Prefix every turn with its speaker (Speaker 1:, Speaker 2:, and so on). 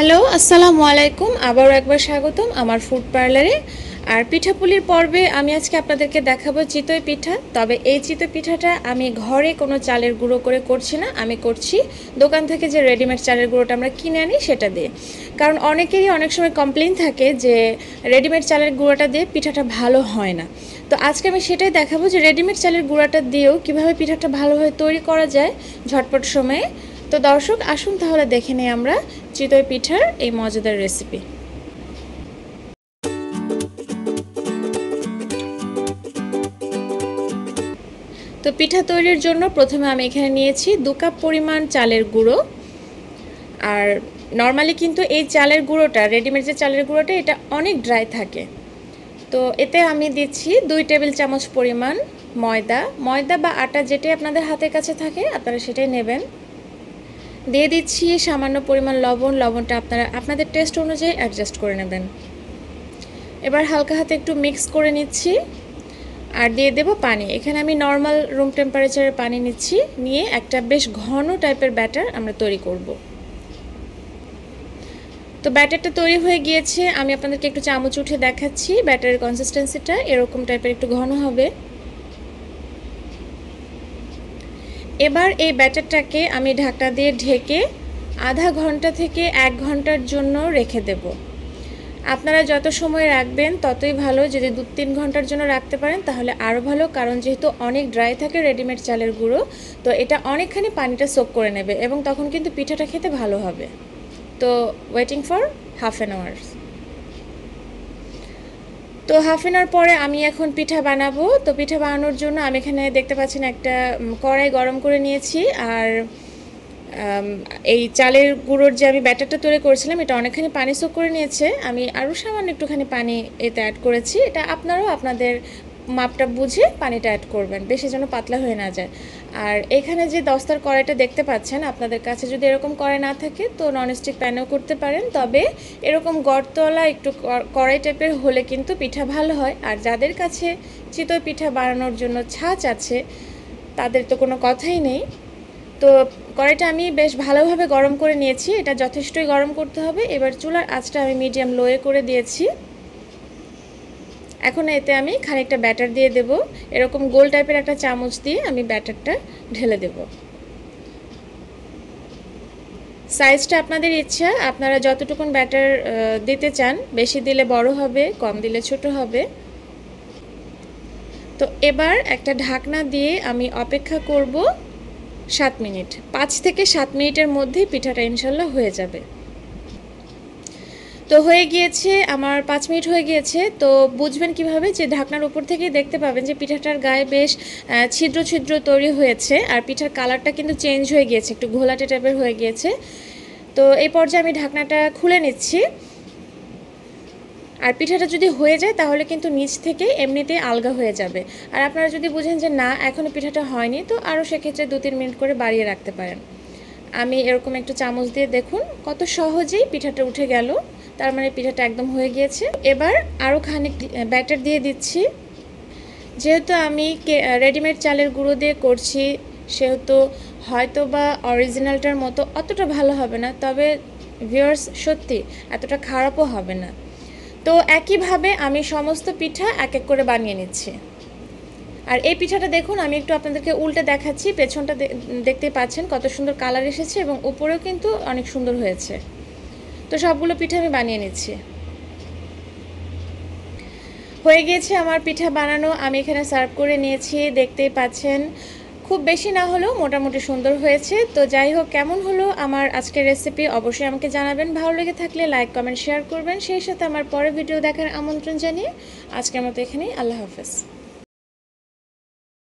Speaker 1: Hello, আসসালামু আলাইকুম। আবারও একবার স্বাগতম আমার ফুড পার্লারে। আর পিঠাপুলির পর্বে আমি আজকে আপনাদেরকে দেখাবো চিতই পিঠা। তবে এই চিতই পিঠাটা আমি ঘরে কোনো চালের গুঁড়ো করে করছি না, আমি করছি দোকান থেকে যে রেডিমেড চালের গুঁড়োটা আমরা কিনে আনি সেটা দিয়ে। কারণ অনেকেরই অনেক সময় কমপ্লেইন থাকে যে রেডিমেড চালের গুঁড়োটা দিয়ে পিঠাটা ভালো হয় না। তো আজকে আমি সেটাই দেখাবো যে রেডিমেড চালের গুঁড়াটা দিয়েও কীভাবে পিঠাটা ভালোভাবে তৈরি করা যায় ঝটপট সময়ে। তো দর্শক আসুন তাহলে দেখে নিই আমরা চিতই পিঠার এই মজাদার রেসিপি। তো পিঠা তৈরির জন্য প্রথমে আমি এখানে নিয়েছি 2 কাপ পরিমাণ চালের গুঁড়ো। আর নর্মালি কিন্তু এই চালের গুঁড়োটা, রেডিমেড যে চালের গুঁড়োটা, এটা অনেক ড্রাই থাকে। তো এতে আমি দিচ্ছি 2 টেবিল চামচ পরিমাণ ময়দা বা আটা যেটাই আপনাদের হাতের কাছে থাকে আপনারা সেটাই নেবেন। দিয়ে দিচ্ছি সামান্য পরিমাণ লবণটা আপনারা আপনাদের টেস্ট অনুযায়ী অ্যাডজাস্ট করে নেবেন। এবার হালকা হাতে একটু মিক্স করে নিচ্ছি আর দিয়ে দেব পানি। এখানে আমি নর্মাল রুম টেম্পারেচারের পানি নিচ্ছি, নিয়ে একটা বেশ ঘন টাইপের ব্যাটার আমরা তৈরি করব। তো ব্যাটারটা তৈরি হয়ে গিয়েছে, আমি আপনাদেরকে একটু চামচ উঠে দেখাচ্ছি। ব্যাটারের কনসিস্টেন্সিটা এরকম টাইপের একটু ঘন হবে। এবার এই ব্যাটারটাকে আমি ঢাকনা দিয়ে ঢেকে আধা ঘন্টা থেকে 1 ঘন্টার জন্য রেখে দেব। আপনারা যত সময় রাখবেন ততই ভালো। যদি 2-3 ঘন্টার জন্য রাখতে পারেন তাহলে আরও ভালো, কারণ যেহেতু অনেক ড্রাই থাকে রেডিমেড চালের গুঁড়ো, তো এটা অনেকখানি পানিটা সোক করে নেবে এবং তখন কিন্তু পিঠাটা খেতে ভালো হবে। তো waiting for half an hour. তো হাফ অ্যান আওয়ার পরে আমি এখন পিঠা বানাবো। তো পিঠা বানানোর জন্য আমি এখানে দেখতে পাচ্ছেন একটা কড়াই গরম করে নিয়েছি। আর এই চালের গুঁড়োর যে আমি ব্যাটারটা তৈরি করেছিলাম এটা অনেকখানি পানি সোক করে নিয়েছে। আমি আরও সামান্য একটুখানি পানি এতে অ্যাড করেছি। এটা আপনারাও আপনাদের মাপটা বুঝে পানিটা অ্যাড করবেন, বেশি যেন পাতলা হয়ে না যায়। আর এখানে যে দস্তার কড়াইটা দেখতে পাচ্ছেন, আপনাদের কাছে যদি এরকম কড়াই না থাকে তো ননস্টিক প্যানেও করতে পারেন। তবে এরকম গর্তওয়ালা একটু কড়াই টাইপের হলে কিন্তু পিঠা ভালো হয়। আর যাদের কাছে চিতই পিঠা বানানোর জন্য ছাঁচ আছে তাদের তো কোনো কথাই নেই। তো কড়াইটা আমি বেশ ভালোভাবে গরম করে নিয়েছি, এটা যথেষ্টই গরম করতে হবে। এবার চুলার আঁচটা আমি মিডিয়াম লোয়ে করে দিয়েছি। এখন এতে আমি খানিকটা ব্যাটার দিয়ে দেব। এরকম গোল টাইপের একটা চামচ দিয়ে আমি ব্যাটারটা ঢেলে দেব। সাইজটা আপনাদের ইচ্ছা, আপনারা যতটুকুন ব্যাটার দিতে চান, বেশি দিলে বড় হবে, কম দিলে ছোট হবে। তো এবার একটা ঢাকনা দিয়ে আমি অপেক্ষা করব 7 মিনিট। 5 থেকে 7 মিনিটের মধ্যেই পিঠাটা ইনশাল্লাহ হয়ে যাবে। তো হয়ে গিয়েছে আমার 5 মিনিট হয়ে গিয়েছে। তো বুঝবেন কিভাবে, যে ঢাকনার উপর থেকেই দেখতে পাবেন যে পিঠাটার গায়ে বেশ ছিদ্র ছিদ্র তৈরি হয়েছে আর পিঠার কালারটা কিন্তু চেঞ্জ হয়ে গিয়েছে, একটু ঘোলাটে টাইপের হয়ে গিয়েছে। তো এই পর্যায়ে আমি ঢাকনাটা খুলে নিচ্ছি। আর পিঠাটা যদি হয়ে যায় তাহলে কিন্তু নিচ থেকে এমনিতেই আলগা হয়ে যাবে। আর আপনারা যদি বুঝেন যে না এখনও পিঠাটা হয়নি, তো আরও সেক্ষেত্রে 2-3 মিনিট করে বাড়িয়ে রাখতে পারেন। আমি এরকম একটু চামচ দিয়ে দেখুন কত সহজেই পিঠাটা উঠে গেল, তার মানে পিঠাটা একদম হয়ে গিয়েছে। এবার আরও খানিক ব্যাটার দিয়ে দিচ্ছি। যেহেতু আমি রেডিমেড চালের গুঁড়ো দিয়ে করছি সেহেতু হয়তো বা অরিজিনালটার মতো অতটা ভালো হবে না, তবে ভিউয়ার্স সত্যি এতটা খারাপও হবে না। তো একইভাবে আমি সমস্ত পিঠা এক এক করে বানিয়ে নিচ্ছি। আর এই পিঠাটা দেখুন, আমি একটু আপনাদেরকে উল্টে দেখাচ্ছি। পেছনটা দেখতেই পাচ্ছেন কত সুন্দর কালার এসেছে এবং উপরেও কিন্তু অনেক সুন্দর হয়েছে। তো সবগুলো পিঠা আমি বানিয়ে নিচ্ছি। হয়ে গিয়েছে আমার পিঠা বানানো, আমি এখানে সার্ভ করে নিয়েছি। দেখতেই পাচ্ছেন খুব বেশি না হলেও মোটামুটি সুন্দর হয়েছে। তো যাই হোক, কেমন হলো আমার আজকের রেসিপি অবশ্যই আমাকে জানাবেন। ভালো লেগে থাকলে লাইক কমেন্ট শেয়ার করবেন। সেই সাথে আমার পরের ভিডিও দেখার আমন্ত্রণ জানিয়ে আজকের মতো এখানেই, আল্লাহ হাফেজ।